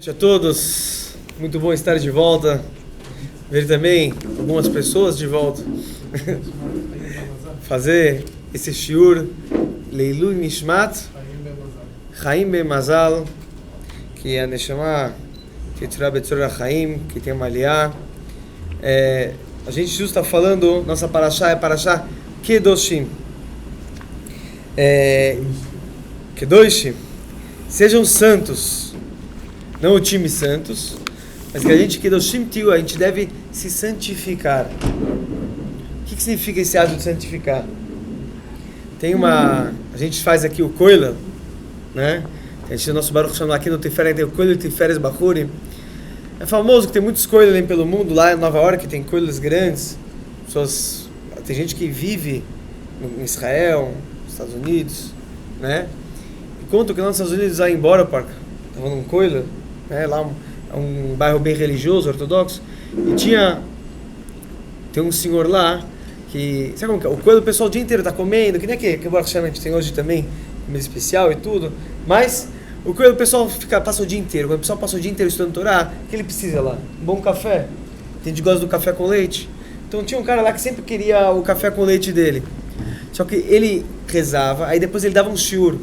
Boa noite a todos, muito bom estar de volta, ver também algumas pessoas de volta, fazer esse shiur Leilui Nishmat Chaim Ben Mazal, que é a Neshama que tirou Betzor Chaim, que tem uma aliá. A gente justo está falando, nossa parashá é parashá Kedoshim. Kedoshim, sejam santos. Não o time Santos, mas que a gente, Kedoshim Tiu, a gente deve se santificar. O que significa esse ato de santificar? A gente faz aqui o Koila, né? A gente, o nosso Baruch chama aqui no Tiferet, tem o Koila Tiferes Bachuri. É famoso que tem muitos Koilas pelo mundo, lá em Nova York tem Koilas grandes. Tem gente que vive em Israel, nos Estados Unidos, né? E conta que lá nos Estados Unidos, lá em Bora Park, estava num Koila, lá é um bairro bem religioso, ortodoxo, e tem um senhor lá que, sabe como que é? O coelho, o pessoal o dia inteiro está comendo, que nem que o Baruch Hashem a gente tem hoje também, comida especial e tudo, mas o coelho, o pessoal passa o dia inteiro, quando o pessoal passa o dia inteiro estudando Torá, o que ele precisa lá? Um bom café. Tem gente que gosta do café com leite, então tinha um cara lá que sempre queria o café com leite dele, só que ele rezava, aí depois ele dava um shiur.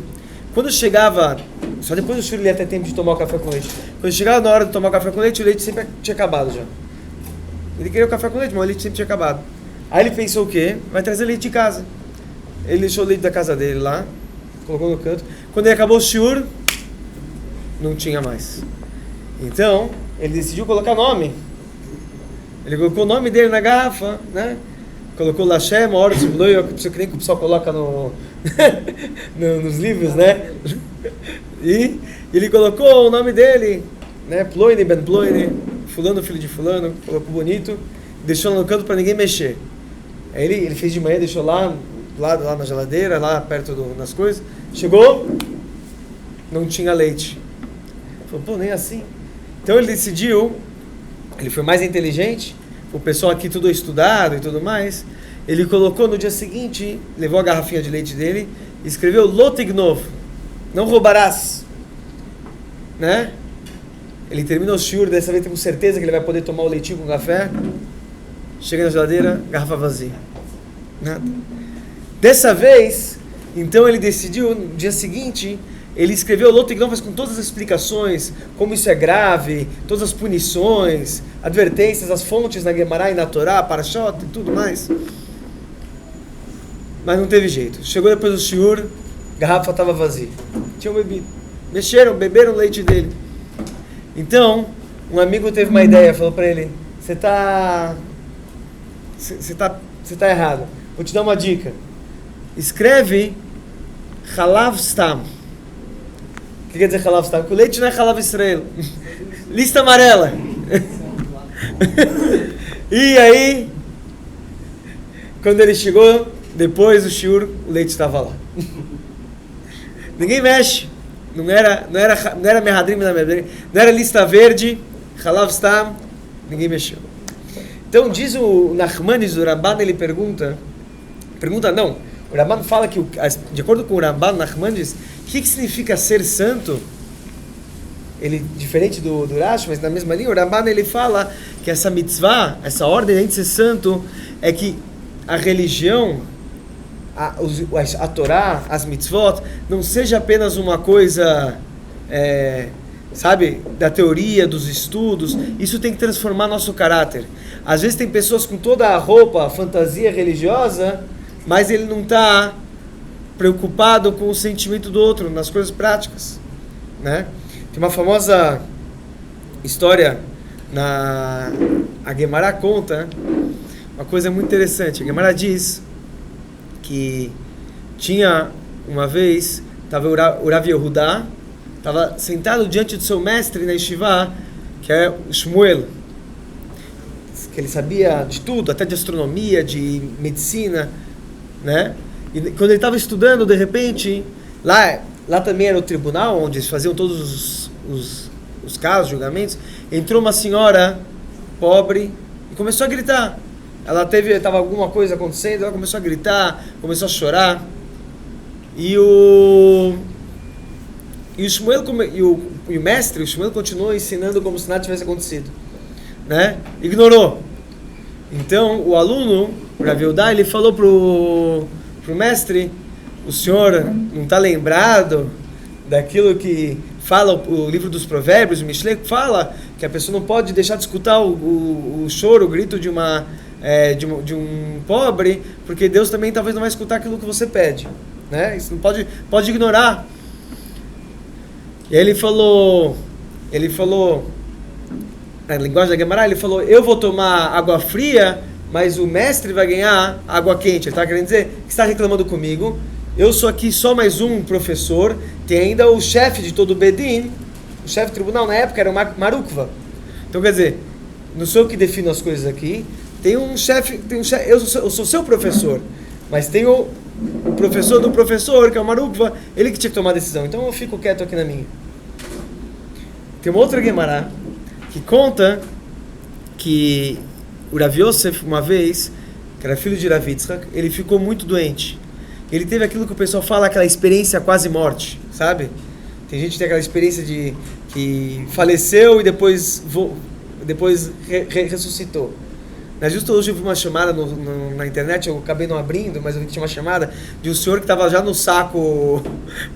Quando chegava, só depois do shiur ele ia ter tempo de tomar o café com leite. Quando chegava na hora de tomar o café com leite, o leite sempre tinha acabado já. Ele queria o café com leite, mas o leite sempre tinha acabado. Aí ele pensou o quê? Vai trazer leite de casa. Ele deixou o leite da casa dele lá, colocou no canto. Quando ele acabou o shiur, não tinha mais. Então, ele decidiu colocar nome. Ele colocou o nome dele na garrafa, né? Colocou Lashem, Oros, Bloio, que nem que o pessoal coloca nos livros, né? E ele colocou o nome dele, né? Ploine, Ben Ploine, fulano, filho de fulano, colocou bonito, deixou lá no canto para ninguém mexer. Aí ele fez de manhã, deixou lá na geladeira, lá perto das coisas. Chegou, não tinha leite. Falou, pô, nem assim. Então ele decidiu, ele foi mais inteligente, o pessoal aqui tudo estudado e tudo mais, ele colocou no dia seguinte, levou a garrafinha de leite dele e escreveu Lotignov, não roubarás, né? Ele termina o shiur, dessa vez temos certeza que ele vai poder tomar o leitinho com café, chega na geladeira, garrafa vazia, nada. Dessa vez, então ele decidiu, no dia seguinte, ele escreveu Lotignov com todas as explicações, como isso é grave, todas as punições, advertências, as fontes na Gemara e na Torá, Parashot e tudo mais. Mas não teve jeito. Chegou depois do shiur, a garrafa estava vazia. Tinham bebido. Beberam o leite dele. Então, um amigo teve uma ideia, falou para ele, você tá errado. Vou te dar uma dica. Escreve Halav Stam. O que quer dizer Halav Stam? Porque o leite não é Halav Israel. Lista amarela. E aí, quando ele chegou, depois do shiur, o leite estava lá. Ninguém mexe. Não era Mehadrim, não era lista verde, Halav Stam, ninguém mexeu. Então diz o Nachmanides do Ramban, ele pergunta não, o Ramban fala que, de acordo com o Ramban, Nachmanides, o que significa ser santo? Ele, diferente do Rashi, mas na mesma linha, o Ramban ele fala que essa mitzvah, essa ordem de a gente ser santo, é que a religião, a Torá, as mitzvot, não seja apenas uma coisa, da teoria, dos estudos. Isso tem que transformar nosso caráter. Às vezes tem pessoas com toda a roupa, a fantasia religiosa, mas ele não está preocupado com o sentimento do outro, nas coisas práticas, né? Tem uma famosa história, a Gemara conta uma coisa muito interessante. A Gemara diz que tinha uma vez, estava o Rav Yehudá, estava sentado diante do seu mestre na Yeshiva, que é o Shmuel, que ele sabia de tudo, até de astronomia, de medicina, né? E quando ele estava estudando, de repente, lá também era o tribunal, onde eles faziam todos os casos, julgamentos, entrou uma senhora pobre e começou a gritar. Estava alguma coisa acontecendo, ela começou a gritar, começou a chorar. E E o Shmuel, e o mestre, o Shmuel continuou ensinando como se nada tivesse acontecido, né? Ignorou. Então, o aluno, o Rav Yehuda, ele falou pro mestre: o senhor não está lembrado daquilo que fala o livro dos provérbios, o Mishlei, fala que a pessoa não pode deixar de escutar o choro, o grito de um pobre, porque Deus também talvez não vai escutar aquilo que você pede, né? Isso não pode ignorar. E aí ele falou, na linguagem da Gemara, ele falou: eu vou tomar água fria, mas o mestre vai ganhar água quente. Ele está querendo dizer que está reclamando comigo. Eu sou aqui só mais um professor, tem ainda o chefe de todo o Bedin, o chefe do tribunal na época era o Marukva. Então quer dizer, não sou eu que defino as coisas aqui, tem um chefe, eu sou seu professor, mas tem o professor do professor, que é o Marukva, ele que tinha que tomar a decisão. Então eu fico quieto aqui na minha. Tem uma outra Gemara que conta que o Rav Yosef, uma vez, que era filho de Rav Yitzchak, ele ficou muito doente. Ele teve aquilo que o pessoal fala, aquela experiência quase morte, sabe? Tem gente que tem aquela experiência de que faleceu e depois ressuscitou. Justo hoje eu vi uma chamada na internet, eu acabei não abrindo, mas eu vi que tinha uma chamada de um senhor que estava já no saco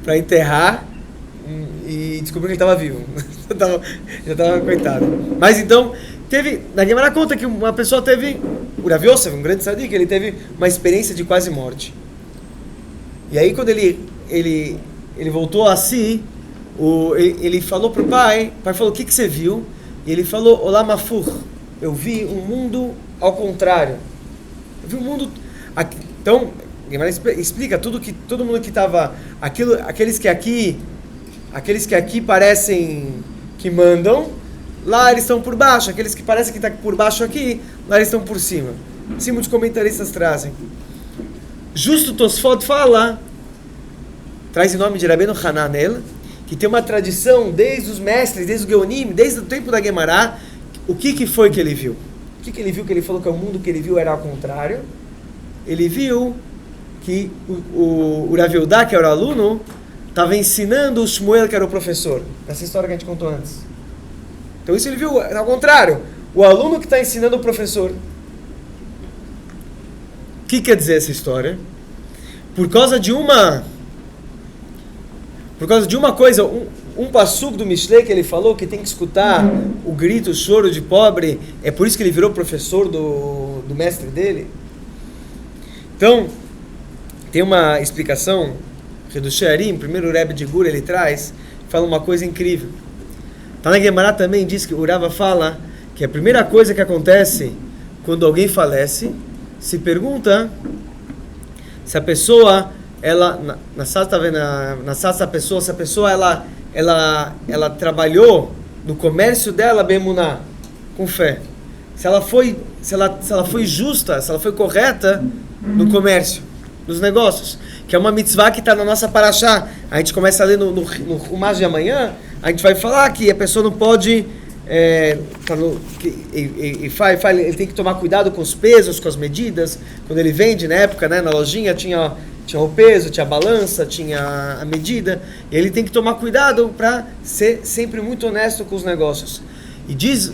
para enterrar e descobriu que ele estava vivo. já estava coitado. Mas então, na Gemara conta que uma pessoa teve, o Rav Yosef, um grande tzadik, ele teve uma experiência de quase morte. E aí quando ele voltou a si, ele falou pro pai, o pai falou: o que você viu? E ele falou: Olá Mafur, eu vi um mundo ao contrário. Eu vi um mundo... Então, explica tudo que todo mundo que estava... Aqueles que aqui parecem que mandam, lá eles estão por baixo. Aqueles que parecem que estão por baixo aqui, lá eles estão por cima. Assim muitos comentaristas trazem. Justo Tosfot traz em nome de Rabbeinu Hananel, que tem uma tradição desde os mestres, desde o Geonim, desde o tempo da Gemara. O que foi que ele viu? O que ele viu? Que ele falou que o mundo que ele viu era ao contrário. Ele viu que o Rav Yehuda, que era o aluno, estava ensinando o Shmuel, que era o professor. Essa história que a gente contou antes. Então isso ele viu ao contrário. O aluno que está ensinando o professor. O que quer dizer essa história? Por causa de uma coisa, um passuco do Mishlei que ele falou que tem que escutar o grito, o choro de pobre, é por isso que ele virou professor do mestre dele. Então, tem uma explicação, do Shearim, primeiro o Rebbe de Gura, ele fala uma coisa incrível. Tá na Gemara também diz que o Rava fala que a primeira coisa que acontece quando alguém falece, se pergunta se a pessoa, se a pessoa ela trabalhou no comércio dela bemuná, com fé. Se ela foi justa, se ela foi correta no comércio, nos negócios, que é uma mitzvah que está na nossa paraxá. A gente começa a ler no Rumash de amanhã, a gente vai falar que a pessoa não pode... ele tem que tomar cuidado com os pesos, com as medidas. Quando ele vende, na época, né, na lojinha, tinha o peso, tinha a balança, tinha a medida. E ele tem que tomar cuidado para ser sempre muito honesto com os negócios. E diz,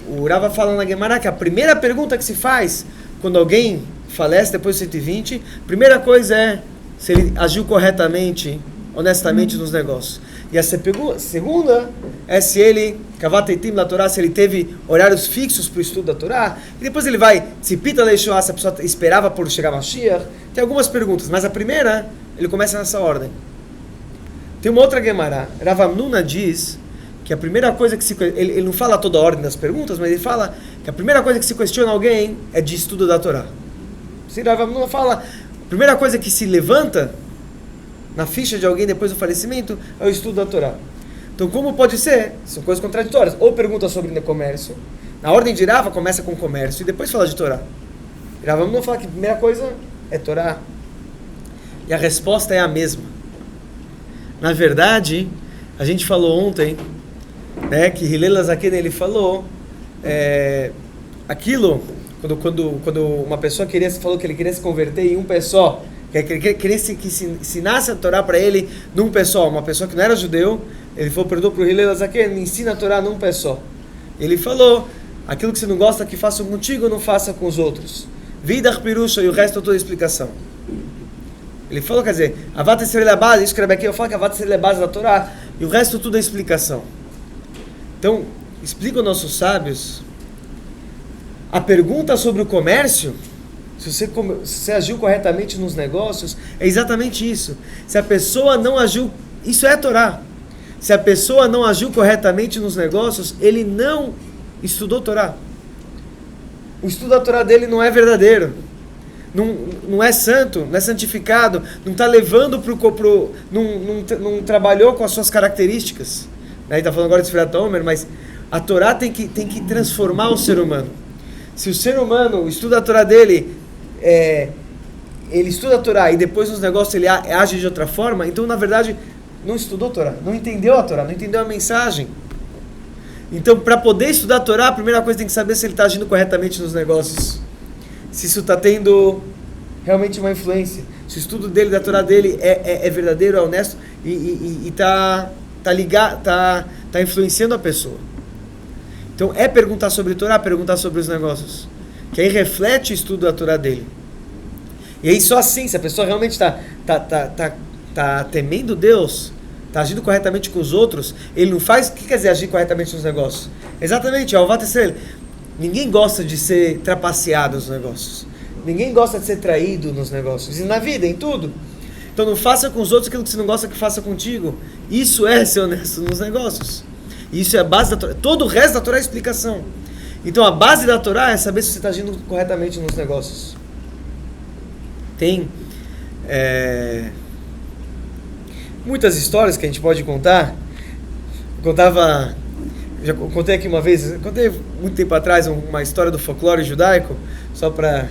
o Rava fala na Gemara que a primeira pergunta que se faz quando alguém falece depois de 120, a primeira coisa é se ele agiu corretamente, honestamente nos negócios. E a segunda é se ele, kavateitim la Torá, se ele teve horários fixos para o estudo da Torá. E depois ele vai, tzipita leishoah, se a pessoa esperava por chegar Mashiach. Tem algumas perguntas, mas a primeira, ele começa nessa ordem. Tem uma outra Gemara, Rav Amnuna diz que a primeira coisa que ele não fala toda a ordem das perguntas, mas ele fala que a primeira coisa que se questiona alguém é de estudo da Torá. Se Rav Amnuna fala, a primeira coisa que se levanta na ficha de alguém depois do falecimento é o estudo da Torá. Então, como pode ser? São coisas contraditórias. Ou pergunta sobre comércio. Na ordem de Rava começa com comércio e depois fala de Torá. Rava Amnuna fala que a primeira coisa é Torá. E a resposta é a mesma. Na verdade, a gente falou ontem, né, que Hillel Zaken ele falou aquilo, quando uma pessoa falou que ele queria se converter em um pé só, queria que ensinasse a Torá para ele num pé só. Uma pessoa que não era judeu, ele falou, perdoou para o Hillel Azaken, me ensina a Torá num pé só. Ele falou, aquilo que você não gosta que faça contigo, não faça com os outros. Vidach Pirusha, e o resto é toda a explicação. Ele falou, quer dizer, Avat Yisrael é a base, isso que aqui, eu falo que Avat Yisrael é a base da Torá, e o resto tudo é explicação. Então, explicam nossos sábios, a pergunta sobre o comércio, se você agiu corretamente nos negócios, é exatamente isso. Se a pessoa não agiu, isso é a Torá. Se a pessoa não agiu corretamente nos negócios, ele não estudou Torá. O estudo da Torá dele não é verdadeiro. Não é santo, não é santificado, não está levando não trabalhou com as suas características. Ele está falando agora de Sfirat HaOmer, mas a Torá tem que transformar o ser humano. Se o ser humano, o estudo da Torá dele, ele estuda a Torá e depois nos negócios ele age de outra forma, então na verdade não estudou a Torá, não entendeu a Torá, não entendeu a mensagem. Então, para poder estudar a Torá, a primeira coisa tem que saber se ele está agindo corretamente nos negócios. Se isso está tendo realmente uma influência. Se o estudo dele, da Torá dele, é verdadeiro, é honesto e está influenciando a pessoa. Então, é perguntar sobre a Torá, perguntar sobre os negócios. Que aí reflete o estudo da Torá dele. E aí só assim, se a pessoa realmente está temendo Deus, está agindo corretamente com os outros, ele não faz... O que quer dizer agir corretamente nos negócios? Exatamente, é o Avat Yisrael. Ninguém gosta de ser trapaceado nos negócios. Ninguém gosta de ser traído nos negócios. E na vida, em tudo. Então não faça com os outros aquilo que você não gosta que faça contigo. Isso é ser honesto nos negócios. Isso é a base da Torá. Todo o resto da Torá é explicação. Então a base da Torá é saber se você está agindo corretamente nos negócios. Tem muitas histórias que a gente pode contar. Já contei aqui uma vez, contei muito tempo atrás uma história do folclore judaico, só para,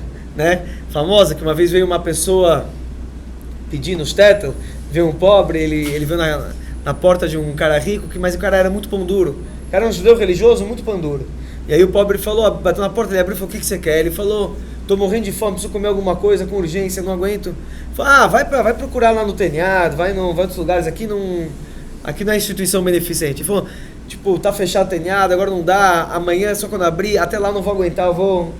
famosa, que uma vez veio uma pessoa pedindo shtetl, veio um pobre, ele veio na porta de um cara rico, mas o cara era muito pão duro. O cara era um judeu religioso, muito pão duro. E aí o pobre falou, bateu na porta, ele abriu e falou, o que você quer? Ele falou, estou morrendo de fome, preciso comer alguma coisa com urgência, não aguento. Falou, vai procurar lá no Teniado, vai em outros lugares, aqui não é instituição beneficente. Ele falou, tá fechado o Teniado, agora não dá, amanhã só quando abrir, até lá não vou aguentar, eu vou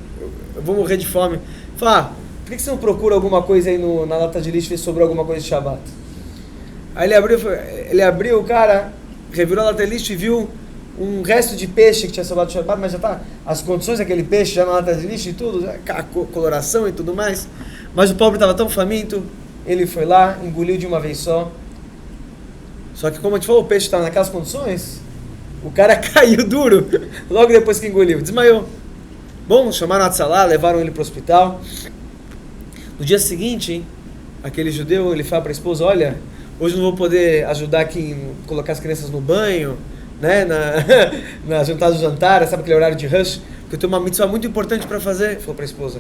morrer de fome. Falou, por que você não procura alguma coisa aí na lata de lixo, ver se sobrou alguma coisa de Shabbat? Aí ele abriu, o cara revirou a lata de lixo e viu um resto de peixe que tinha sobrado de Shabbat, mas já tá, as condições daquele peixe já na lata de lixo e tudo, a coloração e tudo mais, mas o pobre estava tão faminto, ele foi lá, engoliu de uma vez só que como a gente falou, o peixe estava naquelas condições, o cara caiu duro, logo depois que engoliu, desmaiou. Bom, chamaram a Tzalá, levaram ele para o hospital. No dia seguinte, aquele judeu, ele fala para a esposa, olha, hoje não vou poder ajudar aqui em colocar as crianças no banho, na jantar do jantar, sabe aquele horário de rush, porque eu tenho uma mitzvah muito importante para fazer, falou para a esposa.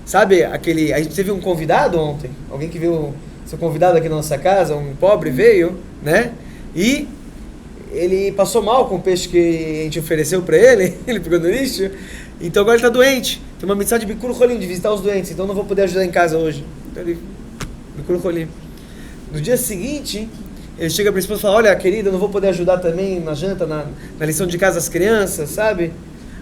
Sabe, a gente teve um convidado ontem, alguém que veio ser convidado aqui na nossa casa, um pobre veio, e ele passou mal com o peixe que a gente ofereceu para ele, ele pegou no lixo, então agora ele está doente, tem uma mitzvah de Bikur Cholim, de visitar os doentes, então não vou poder ajudar em casa hoje. Então ele, Bikur Cholim. No dia seguinte, ele chega para a esposa e fala, olha, querida, eu não vou poder ajudar também na janta, na lição de casa das crianças, sabe?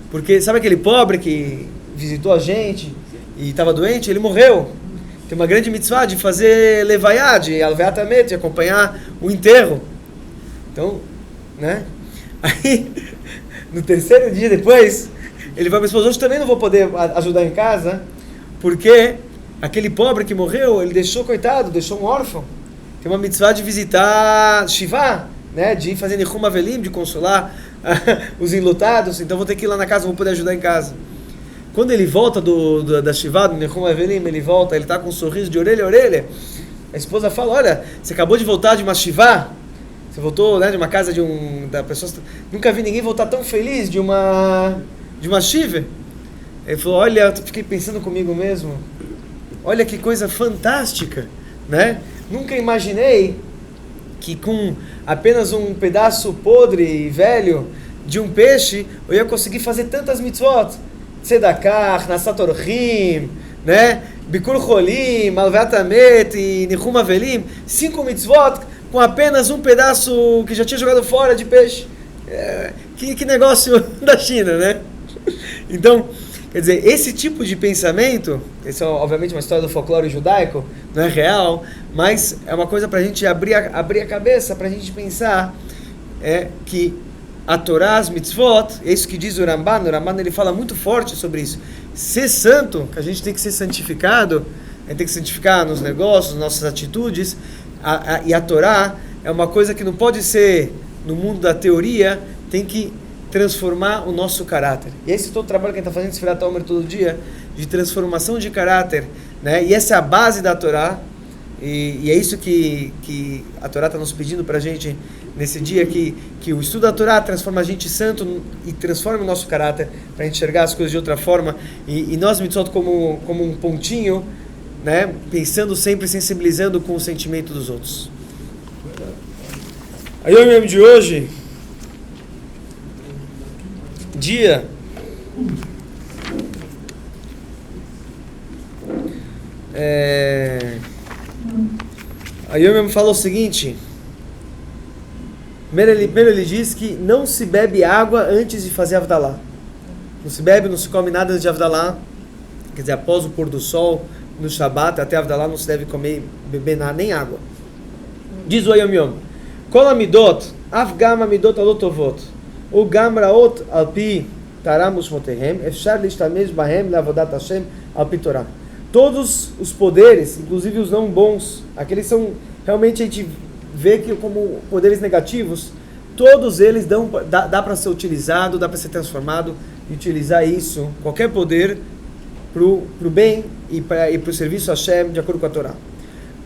Porque, sabe aquele pobre que visitou a gente e estava doente? Ele morreu. Tem uma grande mitzvah de fazer levaiá, de alveat hamet, de acompanhar o enterro. Então, Aí, no terceiro dia depois, ele vai para a esposa, hoje também não vou poder ajudar em casa, porque aquele pobre que morreu, ele deixou um órfão. Tem uma mitzvah de visitar Shivá, de ir fazer Nichum Avelim, de consolar os enlutados, então vou ter que ir lá na casa, vou poder ajudar em casa. Quando ele volta da Shivá, do Nichum Avelim, ele está com um sorriso de orelha a orelha, a esposa fala, olha, você acabou de voltar de uma Shivá, você voltou de uma casa da pessoa, nunca vi ninguém voltar tão feliz de uma Shiva. Ele falou, olha, eu fiquei pensando comigo mesmo, olha que coisa fantástica, Nunca imaginei que com apenas um pedaço podre e velho de um peixe, eu ia conseguir fazer tantas mitzvot. Tzedakah, Nassat Orchim, Bikur Cholim, Malvat Amet e Nichum Avelim, 5 mitzvot com apenas um pedaço que já tinha jogado fora de peixe. Que negócio da China, né? Então, quer dizer, esse tipo de pensamento, isso é obviamente uma história do folclore judaico, não é real, mas é uma coisa para a gente abrir a cabeça, para a gente pensar que a Torá, as mitzvot, é isso que diz o Ramban ele fala muito forte sobre isso. Ser santo, que a gente tem que ser santificado, a gente tem que santificar nos negócios, nas nossas atitudes, e a Torá é uma coisa que não pode ser no mundo da teoria, tem que transformar o nosso caráter. E esse é todo o trabalho que a gente está fazendo em Sfirat HaOmer todo dia, de transformação de caráter, né? E essa é a base da Torá, e é isso que a Torá está nos pedindo para a gente nesse dia, que o estudo da Torá transforma a gente santo e transforma o nosso caráter, para enxergar as coisas de outra forma, e nós, mitzvot, como um pontinho, né? Pensando sempre, sensibilizando com o sentimento dos outros. Aí o mesmo de hoje, dia aí eu mesmo falo o seguinte: primeiro ele diz que não se bebe água antes de fazer Avdalá. Não se bebe, não se come nada antes de Avdalá. Quer dizer, após o pôr do sol, no Shabat, até Avdalá não se deve beber nada, nem água. Diz o Yom Yom: Kol amidot, af gam amidot alotovot, o gam raot al pi taram ushmotehem, efshar lishtamesh bahem leavodat Hashem al pi Torah. Todos os poderes, inclusive os não bons, aqueles são realmente a gente vê que como poderes negativos, todos eles dá para ser utilizado, dá para ser transformado e utilizar isso, qualquer poder, para o bem e para o serviço a Hashem, de acordo com a Torá.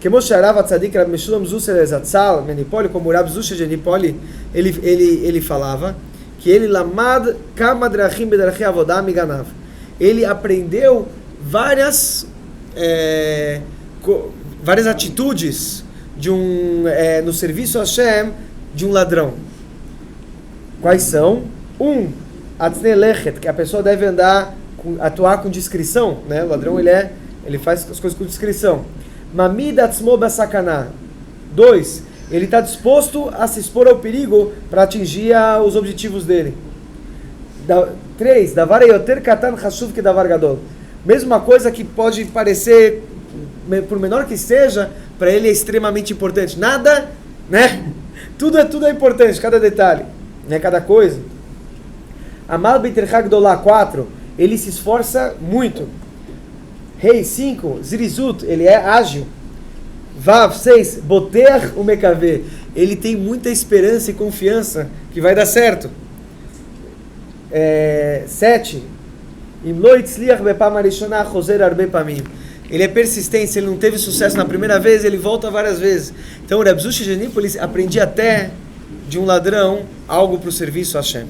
Como Sharav Atzadik Rab Meshulam Zusser Zatzal Menipoli, como Rab Zusser de Nipoli, ele falava que ele lamad kama drachim bedrachi avodah miganav. Ele aprendeu várias atitudes no serviço a Hashem de um ladrão. Quais são? Atznei lechet, que a pessoa deve atuar com discrição, né? O ladrão ele faz as coisas com discrição. Mamid atzmo basakana. 2. Ele está disposto a se expor ao perigo para atingir os objetivos dele. 3. Davar yoter katan chashuv que davar gadol. Mesma coisa que pode parecer, por menor que seja, para ele é extremamente importante. Nada, né? Tudo é importante, cada detalhe, né? Cada coisa. Amal b'tercha gdolá. 4. Ele se esforça muito. 5. Zirizut, ele é ágil. Vav. 6. Boter o mekaveh, ele tem muita esperança e confiança que vai dar certo. 7. Ele é persistente, se ele não teve sucesso na primeira vez, ele volta várias vezes. Então o Reb Zusha de Nípolis aprendia até de um ladrão algo para o serviço a Hashem.